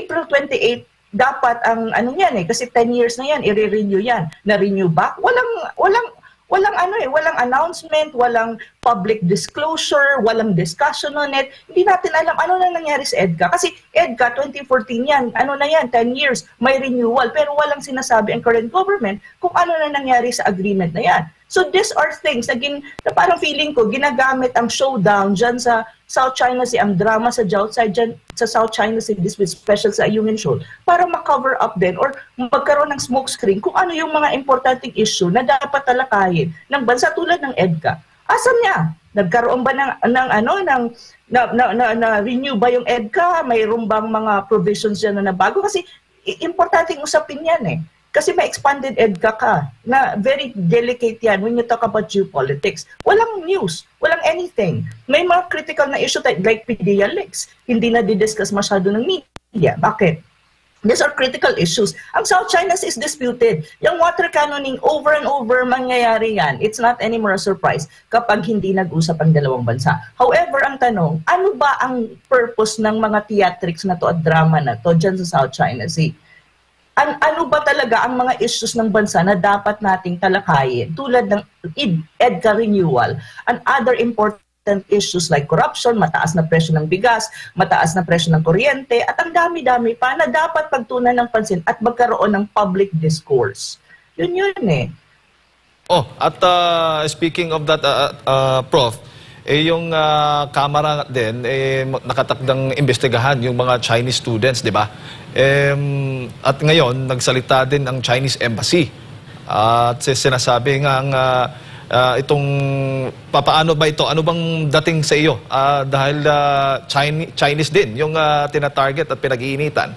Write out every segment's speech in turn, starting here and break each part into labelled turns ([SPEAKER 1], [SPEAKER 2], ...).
[SPEAKER 1] April 28, dapat ang ano yan kasi 10 years na yan, i-renew yan. Na-renew ba? Walang announcement, walang public disclosure, walang discussion on it. Hindi natin alam ano na nangyari sa EDCA. Kasi EDCA, 2014 yan, 10 years, may renewal. Pero walang sinasabi ang current government kung ano na nangyari sa agreement na yan. So these are things na parang feeling ko, ginagamit ang showdown dyan sa South China Sea, ang drama sa South China Sea, this with special sa Ayungin Shoal, para ma-cover up din or magkaroon ng smokescreen kung ano yung mga importanteng issue na dapat talakayin ng bansa tulad ng EDCA. Asan niya? Nagkaroon ba na-renew ba yung EDCA? Mayroon bang mga provisions dyan na bago? Kasi importanteng usapin yan Kasi may expanded EDCA ka, na very delicate yan when you talk about geopolitics. Walang news, walang anything. May mga critical na issue like PDEA leaks, hindi na didiscuss masyado ng media. Bakit? These are critical issues. Ang South China Sea is disputed. Yung water cannoning, over and over mangyayari yan. It's not anymore a surprise kapag hindi nag-usap ang dalawang bansa. However, ang tanong, ano ba ang purpose ng mga theatrics na to at drama na to dyan sa South China Sea? Ano ba talaga ang mga issues ng bansa na dapat nating talakayin tulad ng EDCA renewal and other important issues like corruption, mataas na presyo ng bigas, mataas na presyo ng kuryente, at ang dami-dami pa na dapat pagtunan ng pansin at magkaroon ng public discourse. Yun
[SPEAKER 2] At speaking of that, Prof, yung Kamara din, nakatakdang imbestigahan yung mga Chinese students, di ba? At ngayon, nagsalita din ang Chinese Embassy. At sinasabi nga itong, papaano ba ito? Ano bang dating sa iyo? Dahil Chinese din yung tinatarget at pinag-iinitan.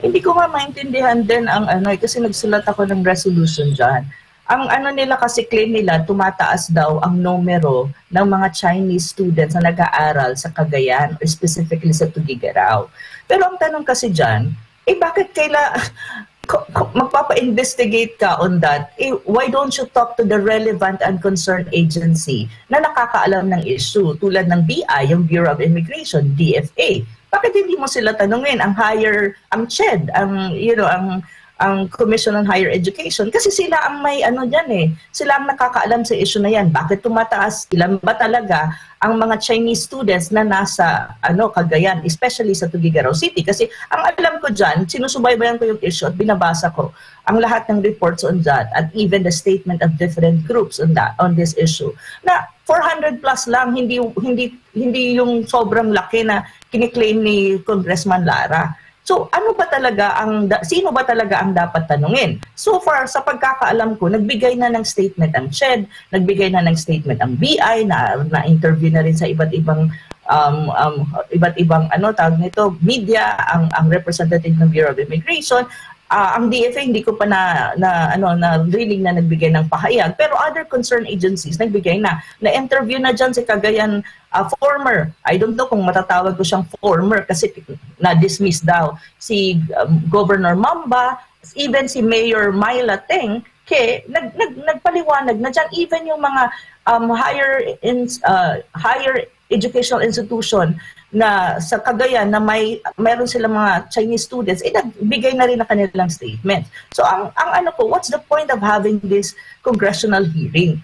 [SPEAKER 1] Hindi ko maintindihan din ang kasi nagsulat ako ng resolution dyan. Ang nila kasi claim nila, tumataas daw ang numero ng mga Chinese students na nag-aaral sa Cagayan or specifically sa Tuguegarao. Pero ang tanong kasi dyan, bakit magpapa-investigate ka on that? Why don't you talk to the relevant and concerned agency na nakakaalam ng issue tulad ng BI, yung Bureau of Immigration, DFA? Bakit hindi mo sila tanungin ang CHED, ang Commission on Higher Education, kasi sila ang may dyan sila ang nakakaalam sa issue na yan. Bakit tumataas? Ilan ba talaga ang mga Chinese students na nasa Cagayan, especially sa Tuguegarao City? Kasi ang alam ko dyan, sinusubaybayan ko yung issue at binabasa ko ang lahat ng reports on that at even the statement of different groups on this issue. Na 400 plus lang, hindi yung sobrang laki na kiniklaim ni Congressman Lara. So, sino ba talaga ang dapat tanungin? So far, sa pagkakaalam ko, nagbigay na ng statement ang CHED, nagbigay na ng statement ang BI, na-interview na rin sa iba't ibang tawag nito, media, ang representative ng Bureau of Immigration. Ang DFA hindi ko pa narinig na nagbigay ng pahayag, pero other concerned agencies nagbigay na-interview na dyan si Cagayan former, I don't know kung matatawag ko siyang former kasi na-dismiss daw si Governor Mamba, even si Mayor Myla Teng, nagpaliwanag na dyan, even yung mga higher educational institution na sa Cagayan na mayroon silang mga Chinese students, nagbigay na rin na kanilang statement. So ang what's the point of having this congressional hearing?